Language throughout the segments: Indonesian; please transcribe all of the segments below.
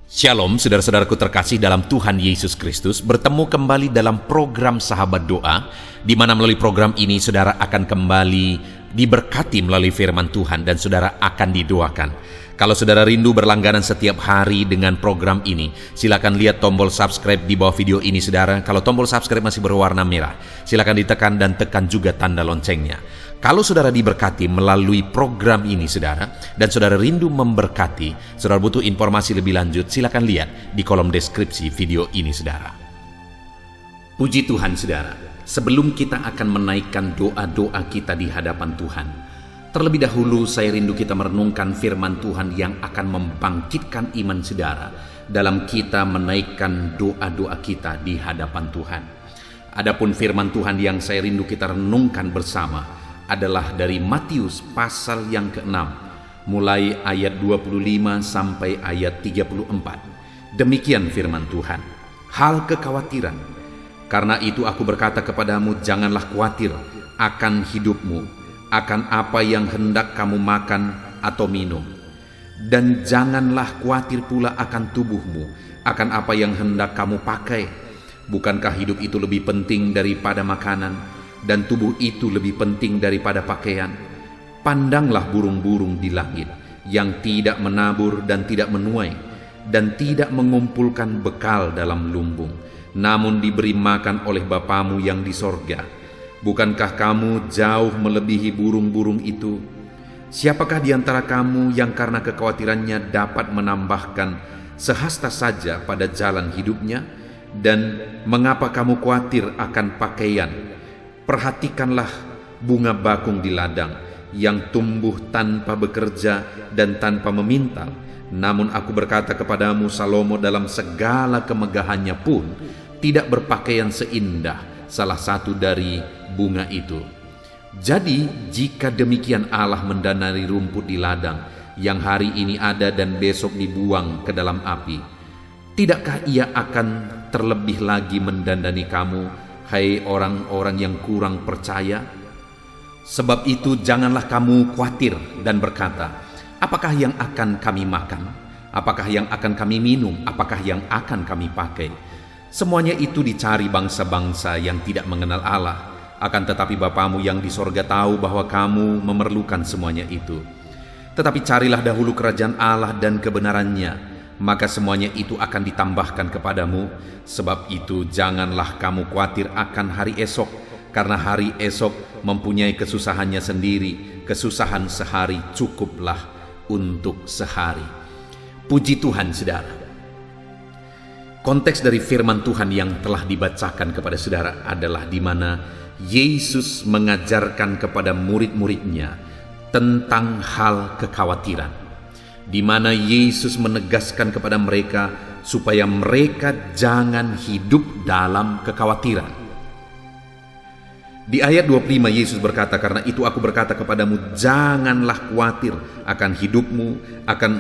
Shalom, saudara-saudaraku terkasih dalam Tuhan Yesus Kristus. Bertemu kembali dalam program Sahabat Doa, di mana melalui program ini saudara akan kembali diberkati melalui firman Tuhan dan saudara akan didoakan. Kalau saudara rindu berlangganan setiap hari dengan program ini, silakan lihat tombol subscribe di bawah video ini saudara. Kalau tombol subscribe masih berwarna merah, silakan ditekan dan tekan juga tanda loncengnya. Kalau saudara diberkati melalui program ini saudara, dan saudara rindu memberkati, saudara butuh informasi lebih lanjut, silakan lihat di kolom deskripsi video ini saudara. Puji Tuhan saudara, sebelum kita akan menaikkan doa-doa kita di hadapan Tuhan, terlebih dahulu saya rindu kita merenungkan firman Tuhan yang akan membangkitkan iman saudara dalam kita menaikkan doa-doa kita di hadapan Tuhan. Adapun firman Tuhan yang saya rindu kita renungkan bersama adalah dari Matius pasal yang ke-6, mulai ayat 25 sampai ayat 34. Demikian firman Tuhan. Hal kekhawatiran. Karena itu aku berkata kepadamu, janganlah khawatir akan hidupmu, akan apa yang hendak kamu makan atau minum. Dan janganlah khawatir pula akan tubuhmu, akan apa yang hendak kamu pakai. Bukankah hidup itu lebih penting daripada makanan, dan tubuh itu lebih penting daripada pakaian? Pandanglah burung-burung di langit, yang tidak menabur dan tidak menuai, dan tidak mengumpulkan bekal dalam lumbung, namun diberi makan oleh Bapamu yang di sorga. Bukankah kamu jauh melebihi burung-burung itu? Siapakah di antara kamu yang karena kekhawatirannya dapat menambahkan sehasta saja pada jalan hidupnya? Dan mengapa kamu khawatir akan pakaian? Perhatikanlah bunga bakung di ladang, yang tumbuh tanpa bekerja dan tanpa memintal. Namun aku berkata kepadamu, Salomo dalam segala kemegahannya pun tidak berpakaian seindah salah satu dari bunga itu. Jadi jika demikian Allah mendanai rumput di ladang, yang hari ini ada dan besok dibuang ke dalam api, tidakkah Ia akan terlebih lagi mendandani kamu, hai orang-orang yang kurang percaya? Sebab itu janganlah kamu khawatir dan berkata, apakah yang akan kami makan? Apakah yang akan kami minum? Apakah yang akan kami pakai? Semuanya itu dicari bangsa-bangsa yang tidak mengenal Allah. Akan tetapi Bapamu yang di sorga tahu bahwa kamu memerlukan semuanya itu. Tetapi carilah dahulu kerajaan Allah dan kebenarannya, maka semuanya itu akan ditambahkan kepadamu. Sebab itu janganlah kamu khawatir akan hari esok, karena hari esok mempunyai kesusahannya sendiri. Kesusahan sehari cukuplah untuk sehari. Puji Tuhan saudara. Konteks dari firman Tuhan yang telah dibacakan kepada saudara adalah di mana Yesus mengajarkan kepada murid-muridnya tentang hal kekhawatiran, di mana Yesus menegaskan kepada mereka supaya mereka jangan hidup dalam kekhawatiran. Di ayat 25 Yesus berkata, karena itu aku berkata kepadamu, janganlah khawatir akan hidupmu, akan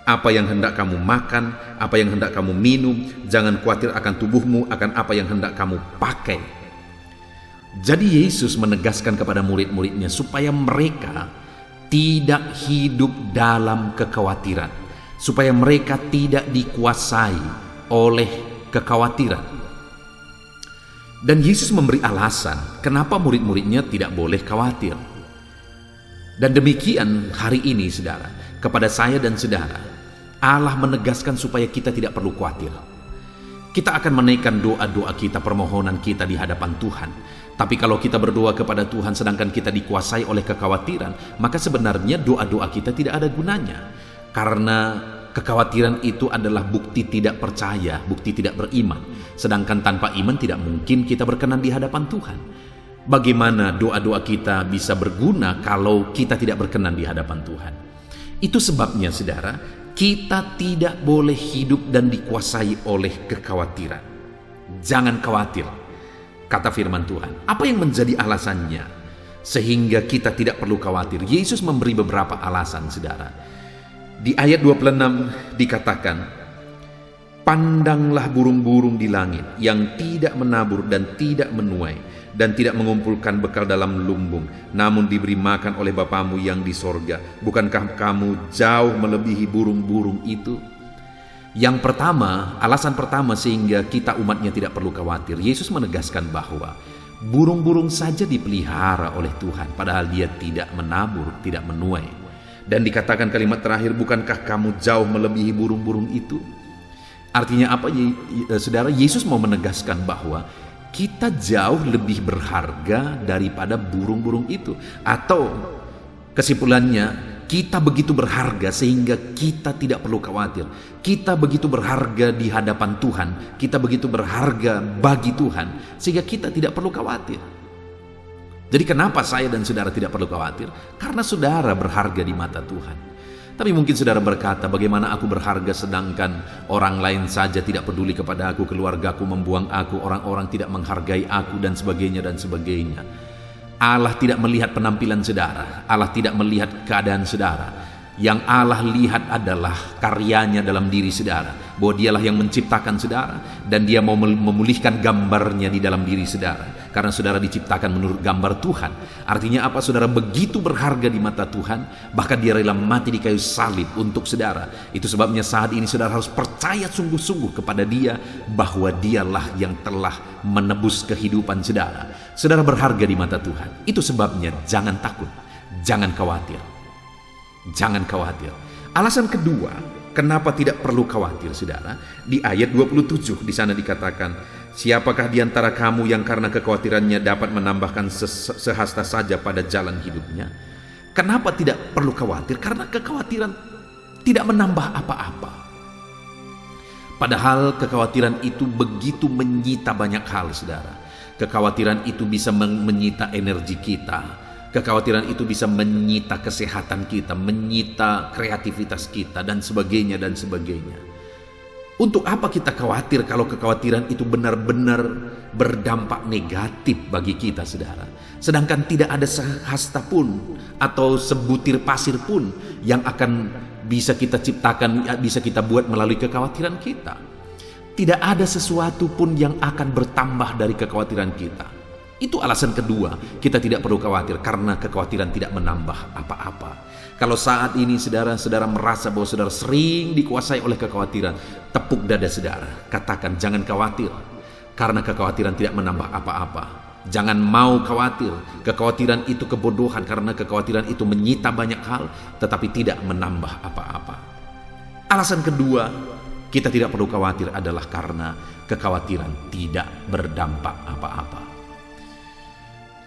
apa yang hendak kamu makan, apa yang hendak kamu minum. Jangan khawatir akan tubuhmu, akan apa yang hendak kamu pakai. Jadi Yesus menegaskan kepada murid-muridnya supaya mereka tidak hidup dalam kekhawatiran, supaya mereka tidak dikuasai oleh kekhawatiran. Dan Yesus memberi alasan kenapa murid-muridnya tidak boleh khawatir. Dan demikian hari ini saudara, kepada saya dan saudara, Allah menegaskan supaya kita tidak perlu khawatir. Kita akan menaikkan doa-doa kita, permohonan kita di hadapan Tuhan. Tapi kalau kita berdoa kepada Tuhan sedangkan kita dikuasai oleh kekhawatiran, maka sebenarnya doa-doa kita tidak ada gunanya. Karena kekhawatiran itu adalah bukti tidak percaya, bukti tidak beriman. Sedangkan tanpa iman tidak mungkin kita berkenan di hadapan Tuhan. Bagaimana doa-doa kita bisa berguna kalau kita tidak berkenan di hadapan Tuhan? Itu sebabnya saudara, kita tidak boleh hidup dan dikuasai oleh kekhawatiran. Jangan khawatir, kata firman Tuhan. Apa yang menjadi alasannya sehingga kita tidak perlu khawatir? Yesus memberi beberapa alasan saudara. Di ayat 26 dikatakan, pandanglah burung-burung di langit, yang tidak menabur dan tidak menuai, dan tidak mengumpulkan bekal dalam lumbung, namun diberi makan oleh Bapamu yang di sorga. Bukankah kamu jauh melebihi burung-burung itu? Yang pertama, alasan pertama sehingga kita umatnya tidak perlu khawatir. Yesus menegaskan bahwa burung-burung saja dipelihara oleh Tuhan, padahal dia tidak menabur, tidak menuai. Dan dikatakan kalimat terakhir, bukankah kamu jauh melebihi burung-burung itu? Artinya apa, saudara? Yesus mau menegaskan bahwa kita jauh lebih berharga daripada burung-burung itu. Atau kesimpulannya, kita begitu berharga sehingga kita tidak perlu khawatir. Kita begitu berharga di hadapan Tuhan. Kita begitu berharga bagi Tuhan sehingga kita tidak perlu khawatir. Jadi kenapa saya dan saudara tidak perlu khawatir? Karena saudara berharga di mata Tuhan. Tapi mungkin saudara berkata, bagaimana aku berharga sedangkan orang lain saja tidak peduli kepada aku, keluargaku membuang aku, orang-orang tidak menghargai aku, dan sebagainya dan sebagainya. Allah tidak melihat penampilan saudara, Allah tidak melihat keadaan saudara. Yang Allah lihat adalah karyanya dalam diri saudara, bahwa dialah yang menciptakan saudara, dan dia mau memulihkan gambarnya di dalam diri saudara, karena saudara diciptakan menurut gambar Tuhan. Artinya apa? Saudara begitu berharga di mata Tuhan, bahkan dia rela mati di kayu salib untuk saudara. Itu sebabnya saat ini saudara harus percaya sungguh-sungguh kepada dia, bahwa dialah yang telah menebus kehidupan saudara. Saudara berharga di mata Tuhan. Itu sebabnya jangan takut, jangan khawatir. Jangan khawatir. Alasan kedua, kenapa tidak perlu khawatir, saudara? Di ayat 27 di sana dikatakan, siapakah di antara kamu yang karena kekhawatirannya dapat menambahkan sehasta saja pada jalan hidupnya? Kenapa tidak perlu khawatir? Karena kekhawatiran tidak menambah apa-apa. Padahal kekhawatiran itu begitu menyita banyak hal, saudara. Kekhawatiran itu bisa menyita energi kita. Kekhawatiran itu bisa menyita kesehatan kita, menyita kreativitas kita, dan sebagainya dan sebagainya. Untuk apa kita khawatir kalau kekhawatiran itu benar-benar berdampak negatif bagi kita, saudara? Sedangkan tidak ada sehasta pun atau sebutir pasir pun yang akan bisa kita ciptakan, bisa kita buat melalui kekhawatiran kita. Tidak ada sesuatu pun yang akan bertambah dari kekhawatiran kita. Itu alasan kedua, kita tidak perlu khawatir karena kekhawatiran tidak menambah apa-apa. Kalau saat ini saudara merasa bahwa saudara sering dikuasai oleh kekhawatiran, tepuk dada saudara, katakan jangan khawatir karena kekhawatiran tidak menambah apa-apa. Jangan mau khawatir, kekhawatiran itu kebodohan karena kekhawatiran itu menyita banyak hal tetapi tidak menambah apa-apa. Alasan kedua, kita tidak perlu khawatir adalah karena kekhawatiran tidak berdampak apa-apa.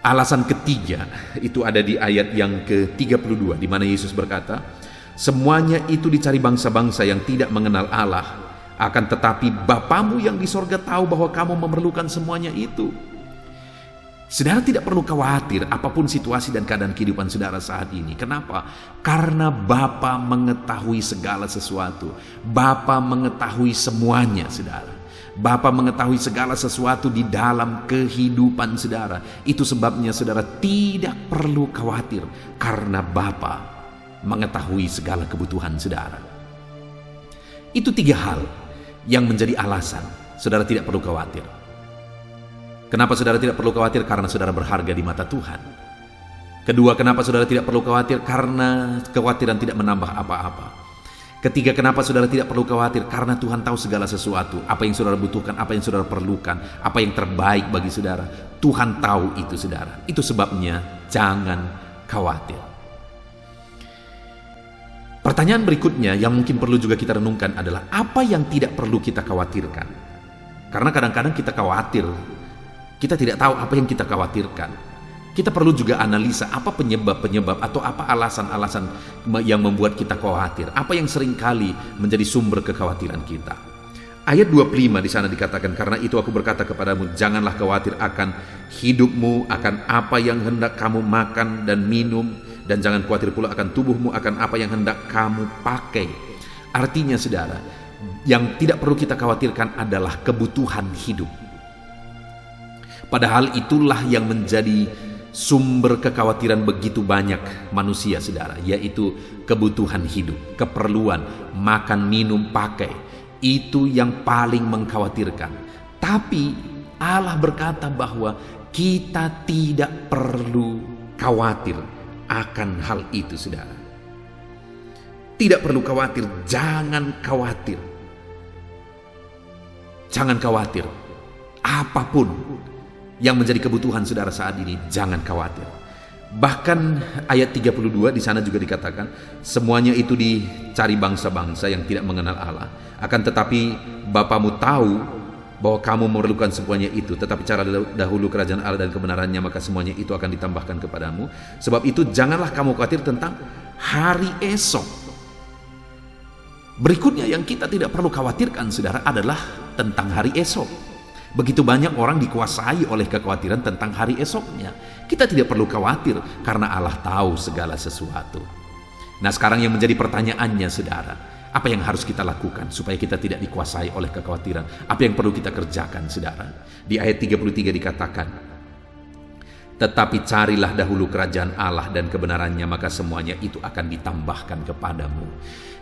Alasan ketiga itu ada di ayat yang ke-32 di mana Yesus berkata, semuanya itu dicari bangsa-bangsa yang tidak mengenal Allah, akan tetapi Bapamu yang di sorga tahu bahwa kamu memerlukan semuanya itu. Saudara tidak perlu khawatir apapun situasi dan keadaan kehidupan saudara saat ini. Kenapa? Karena Bapa mengetahui segala sesuatu. Bapa mengetahui semuanya, saudara. Bapa mengetahui segala sesuatu di dalam kehidupan saudara. Itu sebabnya saudara tidak perlu khawatir karena Bapa mengetahui segala kebutuhan saudara. Itu tiga hal yang menjadi alasan saudara tidak perlu khawatir. Kenapa saudara tidak perlu khawatir? Karena saudara berharga di mata Tuhan. Kedua, kenapa saudara tidak perlu khawatir? Karena kekhawatiran tidak menambah apa-apa. Ketiga, kenapa saudara tidak perlu khawatir? Karena Tuhan tahu segala sesuatu. Apa yang saudara butuhkan, apa yang saudara perlukan, apa yang terbaik bagi saudara. Tuhan tahu itu, saudara. Itu sebabnya jangan khawatir. Pertanyaan berikutnya yang mungkin perlu juga kita renungkan adalah apa yang tidak perlu kita khawatirkan? Karena kadang-kadang kita khawatir, kita tidak tahu apa yang kita khawatirkan. Kita perlu juga analisa apa penyebab-penyebab atau apa alasan-alasan yang membuat kita khawatir. Apa yang seringkali menjadi sumber kekhawatiran kita. Ayat 25 di sana dikatakan, karena itu aku berkata kepadamu, janganlah khawatir akan hidupmu, akan apa yang hendak kamu makan dan minum, dan jangan khawatir pula akan tubuhmu, akan apa yang hendak kamu pakai. Artinya saudara, yang tidak perlu kita khawatirkan adalah kebutuhan hidup. Padahal itulah yang menjadi sumber kekhawatiran begitu banyak manusia, saudara, yaitu kebutuhan hidup, keperluan, makan, minum, pakai. Itu yang paling mengkhawatirkan. Tapi Allah berkata bahwa kita tidak perlu khawatir akan hal itu, saudara. Tidak perlu khawatir, jangan khawatir. Jangan khawatir. Apapun yang menjadi kebutuhan saudara saat ini, jangan khawatir. Bahkan ayat 32 di sana juga dikatakan, semuanya itu dicari bangsa-bangsa yang tidak mengenal Allah. Akan tetapi Bapamu tahu bahwa kamu memerlukan semuanya itu. Tetapi cara dahulu kerajaan Allah dan kebenarannya, maka semuanya itu akan ditambahkan kepadamu. Sebab itu janganlah kamu khawatir tentang hari esok. Berikutnya yang kita tidak perlu khawatirkan saudara adalah tentang hari esok. Begitu banyak orang dikuasai oleh kekhawatiran tentang hari esoknya. Kita tidak perlu khawatir karena Allah tahu segala sesuatu. Nah, sekarang yang menjadi pertanyaannya saudara, apa yang harus kita lakukan supaya kita tidak dikuasai oleh kekhawatiran? Apa yang perlu kita kerjakan saudara? Di ayat 33 dikatakan, tetapi carilah dahulu kerajaan Allah dan kebenarannya, maka semuanya itu akan ditambahkan kepadamu.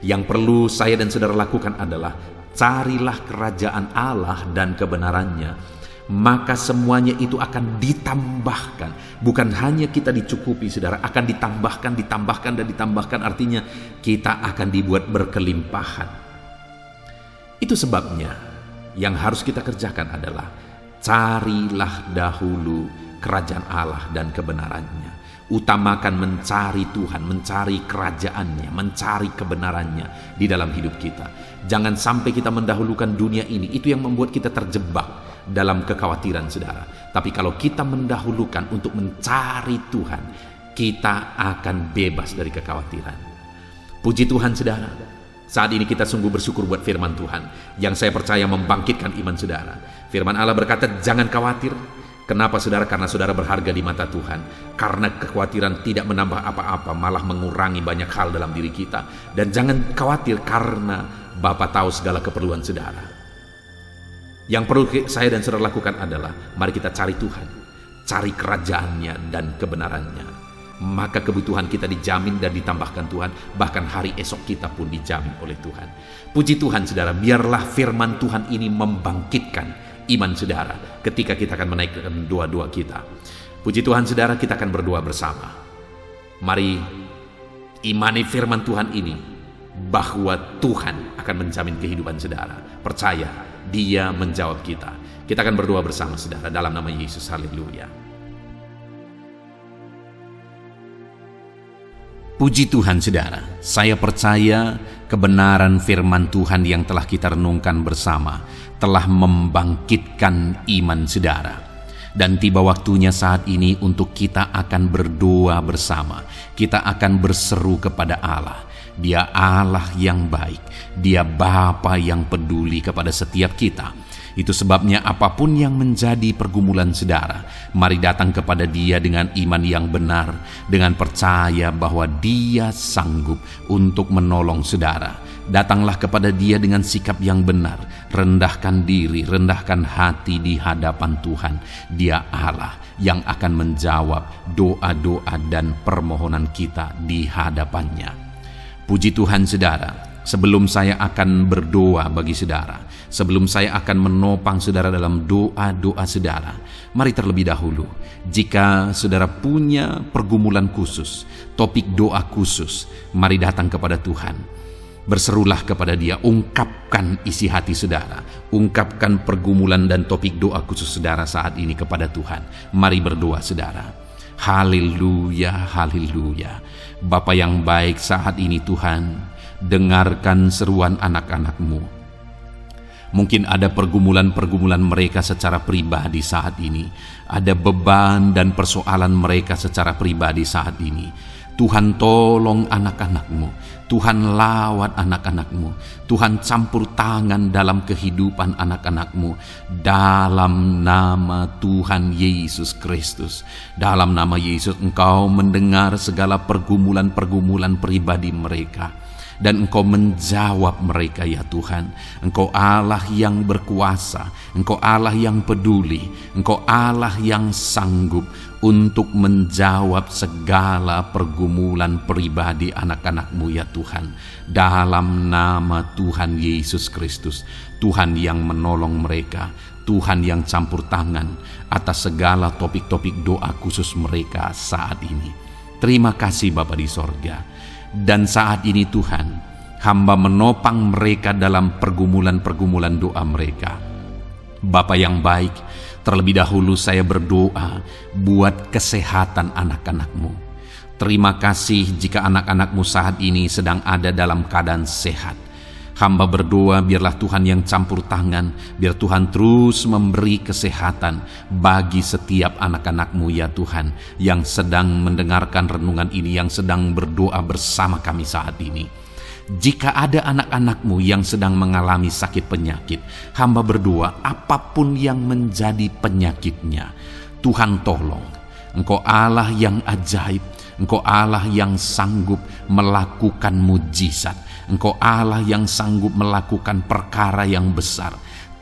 Yang perlu saya dan saudara lakukan adalah carilah kerajaan Allah dan kebenarannya, maka semuanya itu akan ditambahkan. Bukan hanya kita dicukupi saudara, akan ditambahkan dan ditambahkan, artinya kita akan dibuat berkelimpahan. Itu sebabnya yang harus kita kerjakan adalah carilah dahulu kerajaan Allah dan kebenarannya. Utamakan mencari Tuhan, mencari kerajaannya, mencari kebenarannya di dalam hidup kita. Jangan sampai kita mendahulukan dunia ini. Itu yang membuat kita terjebak dalam kekhawatiran saudara. Tapi kalau kita mendahulukan untuk mencari Tuhan, kita akan bebas dari kekhawatiran. Puji Tuhan saudara, saat ini kita sungguh bersyukur buat firman Tuhan yang saya percaya membangkitkan iman saudara. Firman Allah berkata, jangan khawatir. Kenapa saudara? Karena saudara berharga di mata Tuhan. Karena kekhawatiran tidak menambah apa-apa, malah mengurangi banyak hal dalam diri kita. Dan jangan khawatir karena Bapa tahu segala keperluan saudara. Yang perlu saya dan saudara lakukan adalah, mari kita cari Tuhan, cari kerajaannya dan kebenarannya. Maka kebutuhan kita dijamin dan ditambahkan Tuhan. Bahkan hari esok kita pun dijamin oleh Tuhan. Puji Tuhan saudara, biarlah firman Tuhan ini membangkitkan iman saudara ketika kita akan menaikkan doa-doa kita. Puji Tuhan saudara, kita akan berdoa bersama. Mari imani firman Tuhan ini bahwa Tuhan akan menjamin kehidupan saudara. Percaya, Dia menjawab kita. Kita akan berdoa bersama saudara dalam nama Yesus. Haleluya. Puji Tuhan saudara, saya percaya kebenaran firman Tuhan yang telah kita renungkan bersama telah membangkitkan iman saudara. Dan tiba waktunya saat ini untuk kita akan berdoa bersama. Kita akan berseru kepada Allah. Dia Allah yang baik. Dia Bapa yang peduli kepada setiap kita. Itu sebabnya apapun yang menjadi pergumulan saudara, mari datang kepada Dia dengan iman yang benar, dengan percaya bahwa Dia sanggup untuk menolong saudara. Datanglah kepada Dia dengan sikap yang benar, rendahkan diri, rendahkan hati di hadapan Tuhan. Dia Allah yang akan menjawab doa-doa dan permohonan kita di hadapannya. Puji Tuhan saudara. Sebelum saya akan berdoa bagi saudara, sebelum saya akan menopang saudara dalam doa-doa saudara, mari terlebih dahulu, jika saudara punya pergumulan khusus, topik doa khusus, mari datang kepada Tuhan. Berserulah kepada Dia, ungkapkan isi hati saudara, ungkapkan pergumulan dan topik doa khusus saudara saat ini kepada Tuhan. Mari berdoa saudara. Haleluya, haleluya. Bapa yang baik, saat ini Tuhan, dengarkan seruan anak-anak-Mu. Mungkin ada pergumulan-pergumulan mereka secara pribadi saat ini. Ada beban dan persoalan mereka secara pribadi saat ini. Tuhan tolong anak-anak-Mu. Tuhan lawat anak-anak-Mu. Tuhan campur tangan dalam kehidupan anak-anak-Mu. Dalam nama Tuhan Yesus Kristus. Dalam nama Yesus Engkau mendengar segala pergumulan-pergumulan pribadi mereka. Dan Engkau menjawab mereka ya Tuhan. Engkau Allah yang berkuasa, Engkau Allah yang peduli, Engkau Allah yang sanggup untuk menjawab segala pergumulan pribadi anak-anak-Mu ya Tuhan. Dalam nama Tuhan Yesus Kristus, Tuhan yang menolong mereka, Tuhan yang campur tangan atas segala topik-topik doa khusus mereka saat ini. Terima kasih Bapa di sorga. Dan saat ini Tuhan, hamba menopang mereka dalam pergumulan-pergumulan doa mereka. Bapa yang baik, terlebih dahulu saya berdoa buat kesehatan anak-anak-Mu. Terima kasih jika anak-anak-Mu saat ini sedang ada dalam keadaan sehat. Hamba berdoa biarlah Tuhan yang campur tangan, biar Tuhan terus memberi kesehatan bagi setiap anak-anak-Mu ya Tuhan, yang sedang mendengarkan renungan ini, yang sedang berdoa bersama kami saat ini. Jika ada anak-anak-Mu yang sedang mengalami sakit penyakit, hamba berdoa apapun yang menjadi penyakitnya, Tuhan tolong. Engkau Allah yang ajaib, Engkau Allah yang sanggup melakukan mujizat. Engkau Allah yang sanggup melakukan perkara yang besar.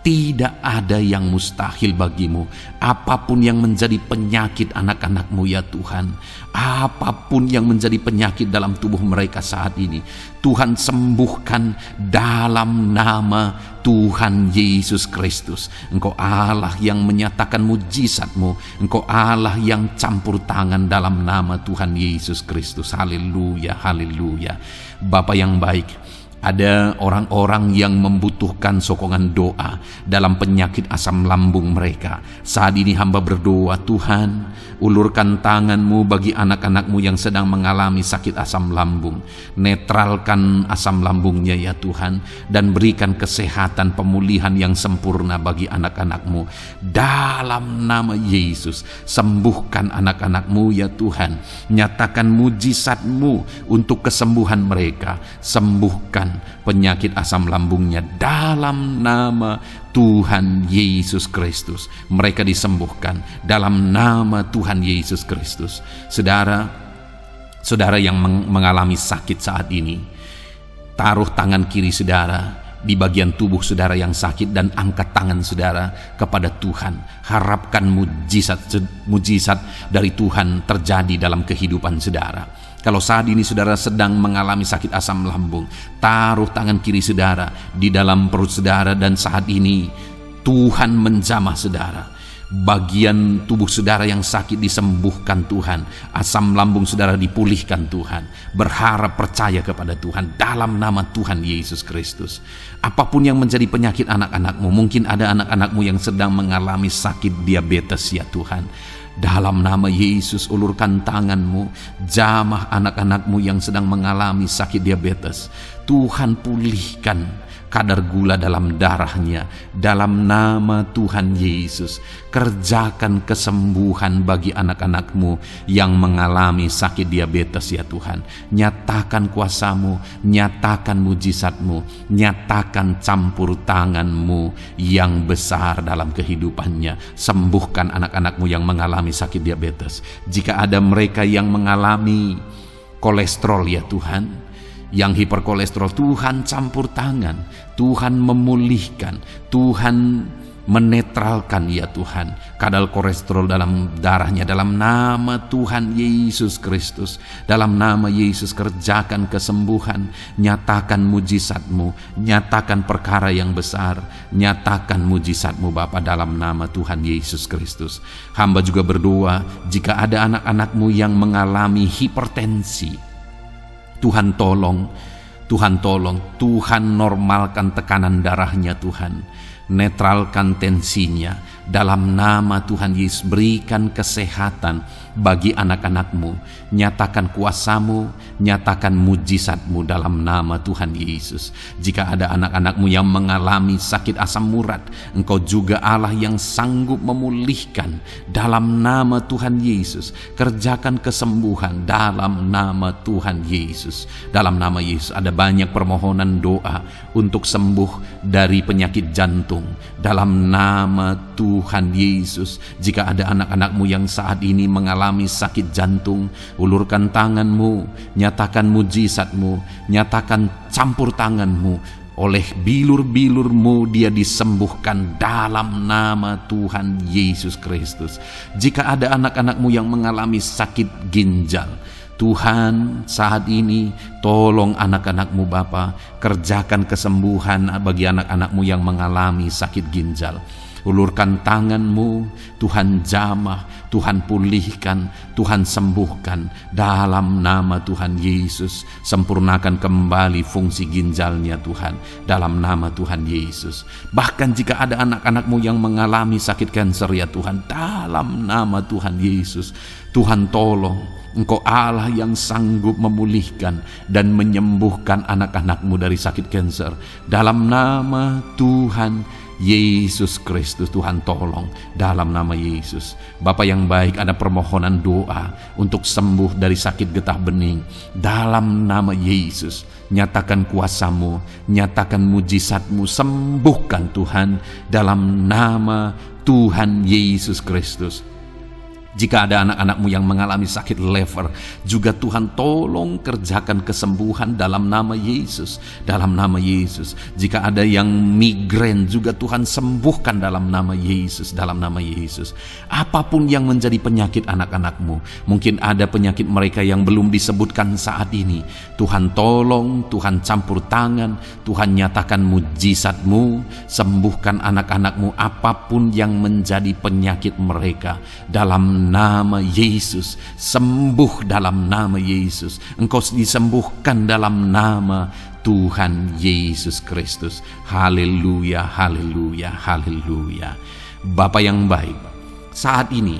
Tidak ada yang mustahil bagimu. Apapun yang menjadi penyakit anak-anak-Mu ya Tuhan, apapun yang menjadi penyakit dalam tubuh mereka saat ini, Tuhan sembuhkan dalam nama Tuhan Yesus Kristus. Engkau Allah yang menyatakan mujizat-Mu. Engkau Allah yang campur tangan dalam nama Tuhan Yesus Kristus. Haleluya, haleluya. Bapa yang baik, ada orang-orang yang membutuhkan sokongan doa dalam penyakit asam lambung mereka. Saat ini hamba berdoa, Tuhan, ulurkan tangan-Mu bagi anak-anak-Mu yang sedang mengalami sakit asam lambung. Netralkan asam lambungnya ya Tuhan, dan berikan kesehatan pemulihan yang sempurna bagi anak-anak-Mu. Dalam nama Yesus, sembuhkan anak-anak-Mu ya Tuhan. Nyatakan mujizat-Mu untuk kesembuhan mereka. Sembuhkan penyakit asam lambungnya dalam nama Tuhan Yesus Kristus. Mereka disembuhkan dalam nama Tuhan Yesus Kristus. Saudara yang mengalami sakit saat ini, taruh tangan kiri saudara di bagian tubuh saudara yang sakit dan angkat tangan saudara kepada Tuhan. Harapkan mujizat dari Tuhan terjadi dalam kehidupan saudara. Kalau saat ini saudara sedang mengalami sakit asam lambung, taruh tangan kiri saudara di dalam perut saudara, dan saat ini Tuhan menjamah saudara. Bagian tubuh saudara yang sakit disembuhkan Tuhan. Asam lambung saudara dipulihkan Tuhan. Berharap, percaya kepada Tuhan dalam nama Tuhan Yesus Kristus. Apapun yang menjadi penyakit anak-anak-Mu, mungkin ada anak-anak-Mu yang sedang mengalami sakit diabetes ya Tuhan. Dalam nama Yesus, ulurkan tangan-Mu, jamah anak-anak-Mu yang sedang mengalami sakit diabetes. Tuhan pulihkan kadar gula dalam darahnya. Dalam nama Tuhan Yesus, kerjakan kesembuhan bagi anak-anak-Mu yang mengalami sakit diabetes ya Tuhan. Nyatakan kuasa-Mu, nyatakan mujizat-Mu, nyatakan campur tangan-Mu yang besar dalam kehidupannya. Sembuhkan anak-anak-Mu yang mengalami sakit diabetes. Jika ada mereka yang mengalami kolesterol ya Tuhan, yang hiperkolesterol, Tuhan campur tangan, Tuhan memulihkan, Tuhan menetralkan ya Tuhan kadar kolesterol dalam darahnya. Dalam nama Tuhan Yesus Kristus, dalam nama Yesus, kerjakan kesembuhan, nyatakan mujizat-Mu, nyatakan perkara yang besar, nyatakan mujizat-Mu Bapa, dalam nama Tuhan Yesus Kristus. Hamba juga berdoa jika ada anak-anak-Mu yang mengalami hipertensi, Tuhan tolong, Tuhan tolong, Tuhan normalkan tekanan darahnya Tuhan, netralkan tensinya, dalam nama Tuhan Yesus. Berikan kesehatan bagi anak-anak-Mu, nyatakan kuasa-Mu, nyatakan mujizat-Mu dalam nama Tuhan Yesus. Jika ada anak-anak-Mu yang mengalami sakit asam urat, Engkau juga Allah yang sanggup memulihkan dalam nama Tuhan Yesus. Kerjakan kesembuhan dalam nama Tuhan Yesus. Dalam nama Yesus, ada banyak permohonan doa untuk sembuh dari penyakit jantung. Dalam nama Tuhan Yesus, jika ada anak-anak-Mu yang saat ini mengalami sakit jantung, ulurkan tangan-Mu, nyatakan mujizat-Mu, nyatakan campur tangan-Mu. Oleh bilur-bilur-Mu dia disembuhkan dalam nama Tuhan Yesus Kristus. Jika ada anak-anak-Mu yang mengalami sakit ginjal, Tuhan saat ini tolong anak-anak-Mu Bapa, kerjakan kesembuhan bagi anak-anak-Mu yang mengalami sakit ginjal. Ulurkan tangan-Mu, Tuhan jamah, Tuhan pulihkan, Tuhan sembuhkan dalam nama Tuhan Yesus. Sempurnakan kembali fungsi ginjalnya Tuhan dalam nama Tuhan Yesus. Bahkan jika ada anak-anak-Mu yang mengalami sakit kanker ya Tuhan, dalam nama Tuhan Yesus, Tuhan tolong. Engkau Allah yang sanggup memulihkan dan menyembuhkan anak-anak-Mu dari sakit kanker. Dalam nama Tuhan Yesus Kristus, Tuhan tolong dalam nama Yesus. Bapa yang baik, ada permohonan doa untuk sembuh dari sakit getah bening. Dalam nama Yesus, nyatakan kuasa-Mu, nyatakan mujizat-Mu, sembuhkan Tuhan dalam nama Tuhan Yesus Kristus. Jika ada anak-anak-Mu yang mengalami sakit lever, juga Tuhan tolong kerjakan kesembuhan dalam nama Yesus. Dalam nama Yesus. Jika ada yang migrain, juga Tuhan sembuhkan dalam nama Yesus. Dalam nama Yesus. Apapun yang menjadi penyakit anak-anak-Mu, mungkin ada penyakit mereka yang belum disebutkan saat ini, Tuhan tolong, Tuhan campur tangan, Tuhan nyatakan mujizat-Mu, sembuhkan anak-anak-Mu apapun yang menjadi penyakit mereka. Dalam nama Yesus, sembuh dalam nama Yesus. Engkau disembuhkan dalam nama Tuhan Yesus Kristus. Haleluya, haleluya, haleluya. Bapa yang baik, saat ini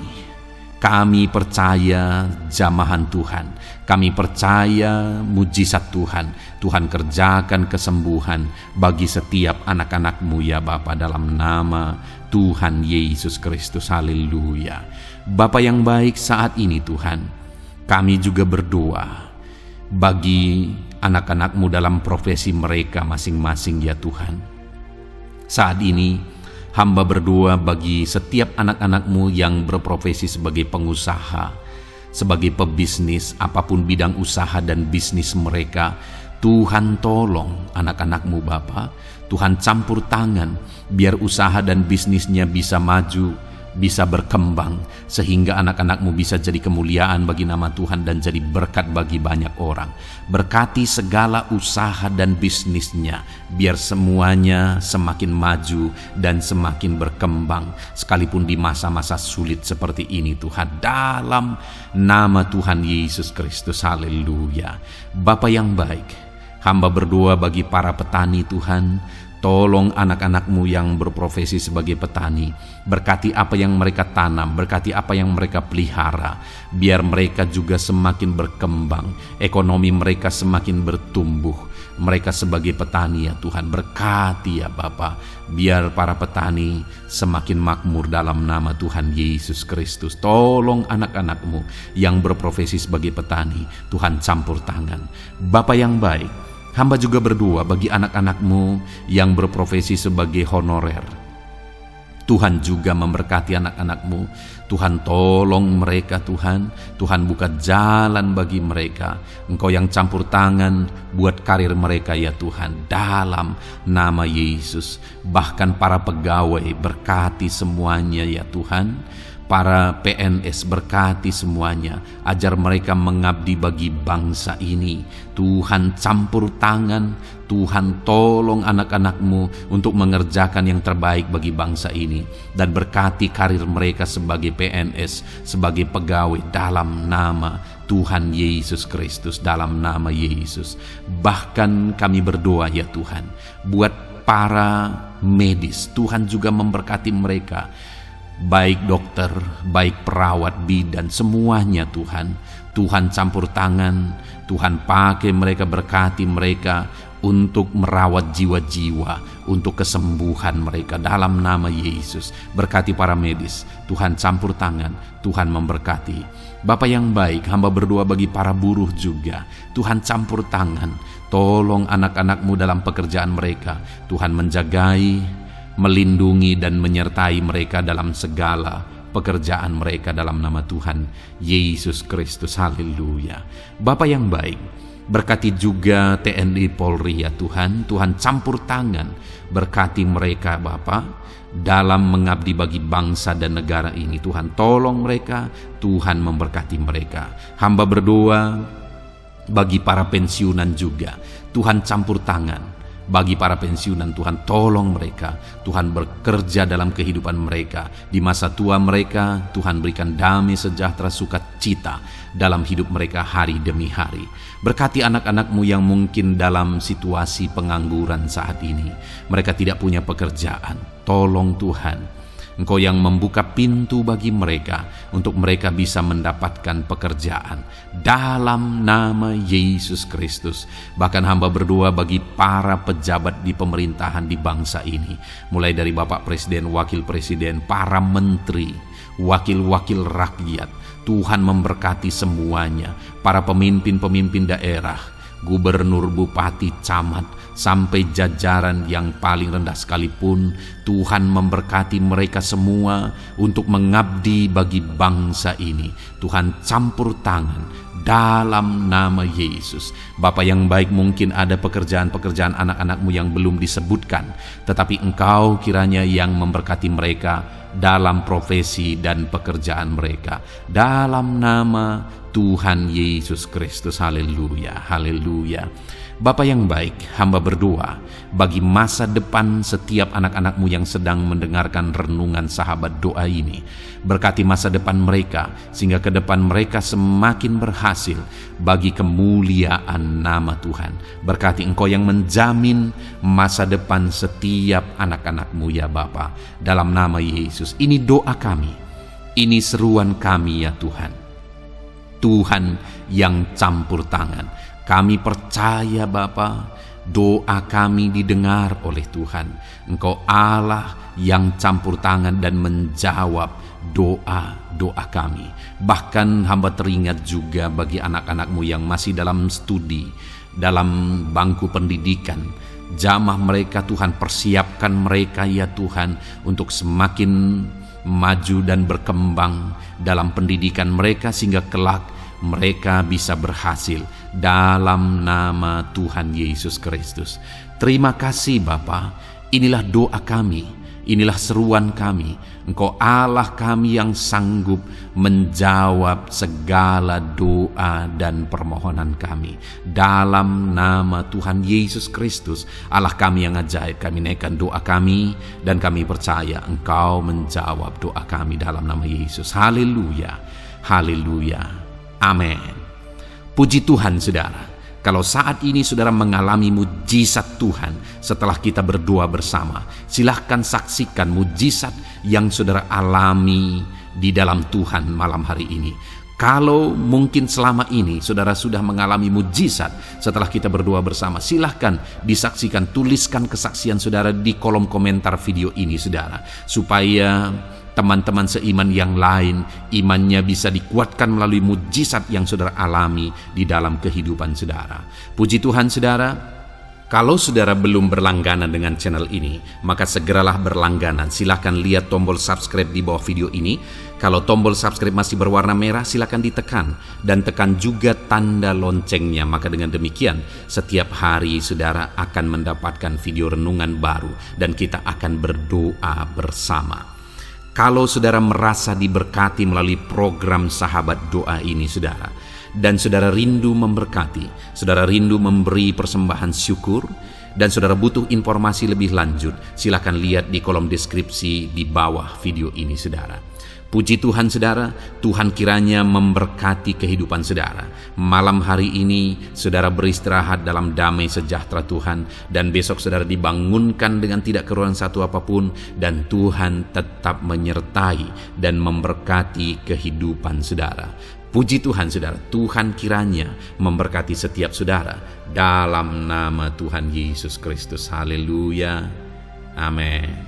kami percaya jamahan Tuhan, kami percaya mujizat Tuhan. Tuhan kerjakan kesembuhan bagi setiap anak-anak-Mu ya Bapa, dalam nama Tuhan Yesus Kristus. Haleluya. Bapa yang baik, saat ini Tuhan, kami juga berdoa bagi anak-anak-Mu dalam profesi mereka masing-masing ya Tuhan. Saat ini hamba berdoa bagi setiap anak-anak-Mu yang berprofesi sebagai pengusaha, sebagai pebisnis, apapun bidang usaha dan bisnis mereka. Tuhan tolong anak-anak-Mu Bapa, Tuhan campur tangan biar usaha dan bisnisnya bisa maju, bisa berkembang, sehingga anak-anak-Mu bisa jadi kemuliaan bagi nama Tuhan dan jadi berkat bagi banyak orang. Berkati segala usaha dan bisnisnya, biar semuanya semakin maju dan semakin berkembang, sekalipun di masa-masa sulit seperti ini Tuhan, dalam nama Tuhan Yesus Kristus. Haleluya. Bapa yang baik, hamba berdoa bagi para petani Tuhan. Tolong anak-anak-Mu yang berprofesi sebagai petani, berkati apa yang mereka tanam, berkati apa yang mereka pelihara, biar mereka juga semakin berkembang, ekonomi mereka semakin bertumbuh. Mereka sebagai petani ya Tuhan, berkati ya Bapa, biar para petani semakin makmur dalam nama Tuhan Yesus Kristus. Tolong anak-anak-Mu yang berprofesi sebagai petani, Tuhan campur tangan. Bapa yang baik, hamba juga berdoa bagi anak-anak-Mu yang berprofesi sebagai honorer. Tuhan juga memberkati anak-anak-Mu. Tuhan tolong mereka Tuhan. Tuhan buka jalan bagi mereka. Engkau yang campur tangan buat karir mereka ya Tuhan, dalam nama Yesus. Bahkan para pegawai berkati semuanya ya Tuhan. Para PNS berkati semuanya, ajar mereka mengabdi bagi bangsa ini. Tuhan campur tangan, Tuhan tolong anak-anak-Mu untuk mengerjakan yang terbaik bagi bangsa ini. Dan berkati karir mereka sebagai PNS, sebagai pegawai, dalam nama Tuhan Yesus Kristus, dalam nama Yesus. Bahkan kami berdoa ya Tuhan, buat para medis, Tuhan juga memberkati mereka. Baik dokter, baik perawat, bidan, semuanya Tuhan. Tuhan campur tangan, Tuhan pakai mereka, berkati mereka untuk merawat jiwa-jiwa, untuk kesembuhan mereka dalam nama Yesus. Berkati para medis, Tuhan campur tangan, Tuhan memberkati. Bapa yang baik, hamba berdoa bagi para buruh juga. Tuhan campur tangan, tolong anak-anak-Mu dalam pekerjaan mereka. Tuhan menjagai, melindungi dan menyertai mereka dalam segala pekerjaan mereka dalam nama Tuhan Yesus Kristus. Haleluya. Bapa yang baik, berkati juga TNI Polri ya Tuhan. Tuhan campur tangan, berkati mereka Bapa dalam mengabdi bagi bangsa dan negara ini. Tuhan tolong mereka, Tuhan memberkati mereka. Hamba berdoa bagi para pensiunan juga. Tuhan campur tangan, Bagi para pensiunan, Tuhan tolong mereka. Tuhan bekerja dalam kehidupan mereka. Di masa tua mereka, Tuhan berikan damai sejahtera sukacita dalam hidup mereka hari demi hari. Berkati anak-anak-Mu yang mungkin dalam situasi pengangguran saat ini. Mereka tidak punya pekerjaan. Tolong Tuhan, Engkau yang membuka pintu bagi mereka untuk mereka bisa mendapatkan pekerjaan dalam nama Yesus Kristus. Bahkan hamba berdoa bagi para pejabat di pemerintahan di bangsa ini, mulai dari Bapak Presiden, Wakil Presiden, para menteri, wakil-wakil rakyat. Tuhan memberkati semuanya, para pemimpin-pemimpin daerah, gubernur, bupati, camat, sampai jajaran yang paling rendah sekalipun. Tuhan memberkati mereka semua untuk mengabdi bagi bangsa ini. Tuhan campur tangan dalam nama Yesus. Bapa yang baik, mungkin ada pekerjaan-pekerjaan anak-anak-Mu yang belum disebutkan, tetapi Engkau kiranya yang memberkati mereka dalam profesi dan pekerjaan mereka. Dalam nama Tuhan Yesus Kristus. Haleluya, haleluya. Bapa yang baik, hamba berdoa bagi masa depan setiap anak-anak-Mu yang sedang mendengarkan renungan sahabat doa ini. Berkati masa depan mereka, sehingga ke depan mereka semakin berhasil bagi kemuliaan nama Tuhan. Berkati Engkau yang menjamin masa depan setiap anak-anak-Mu ya Bapa. Dalam nama Yesus, ini doa kami, ini seruan kami ya Tuhan. Tuhan yang campur tangan. Kami percaya Bapa, doa kami didengar oleh Tuhan. Engkau Allah yang campur tangan dan menjawab doa-doa kami. Bahkan hamba teringat juga bagi anak-anak-Mu yang masih dalam studi, dalam bangku pendidikan. Jamah mereka Tuhan, persiapkan mereka ya Tuhan untuk semakin maju dan berkembang dalam pendidikan mereka, sehingga kelak mereka bisa berhasil dalam nama Tuhan Yesus Kristus. Terima kasih Bapa. Inilah doa kami, inilah seruan kami. Engkau Allah kami yang sanggup menjawab segala doa dan permohonan kami. Dalam nama Tuhan Yesus Kristus, Allah kami yang ajaib, kami naikkan doa kami dan kami percaya Engkau menjawab doa kami dalam nama Yesus. Haleluya, haleluya. Amin. Puji Tuhan saudara, kalau saat ini saudara mengalami mujizat Tuhan setelah kita berdoa bersama, silahkan saksikan mujizat yang saudara alami di dalam Tuhan malam hari ini. Kalau mungkin selama ini saudara sudah mengalami mujizat setelah kita berdoa bersama, silahkan disaksikan, tuliskan kesaksian saudara di kolom komentar video ini saudara, supaya teman-teman seiman yang lain imannya bisa dikuatkan melalui mujizat yang saudara alami di dalam kehidupan saudara. Puji Tuhan saudara, kalau saudara belum berlangganan dengan channel ini, maka segeralah berlangganan. Silahkan lihat tombol subscribe di bawah video ini. Kalau tombol subscribe masih berwarna merah, silahkan ditekan dan tekan juga tanda loncengnya. Maka dengan demikian setiap hari saudara akan mendapatkan video renungan baru dan kita akan berdoa bersama. Kalau saudara merasa diberkati melalui program sahabat doa ini saudara, dan saudara rindu memberkati, saudara rindu memberi persembahan syukur, dan saudara butuh informasi lebih lanjut, silakan lihat di kolom deskripsi di bawah video ini saudara. Puji Tuhan saudara, Tuhan kiranya memberkati kehidupan saudara. Malam hari ini saudara beristirahat dalam damai sejahtera Tuhan, dan besok saudara dibangunkan dengan tidak kekurangan satu apapun, dan Tuhan tetap menyertai dan memberkati kehidupan saudara. Puji Tuhan saudara, Tuhan kiranya memberkati setiap saudara dalam nama Tuhan Yesus Kristus. Haleluya. Amin.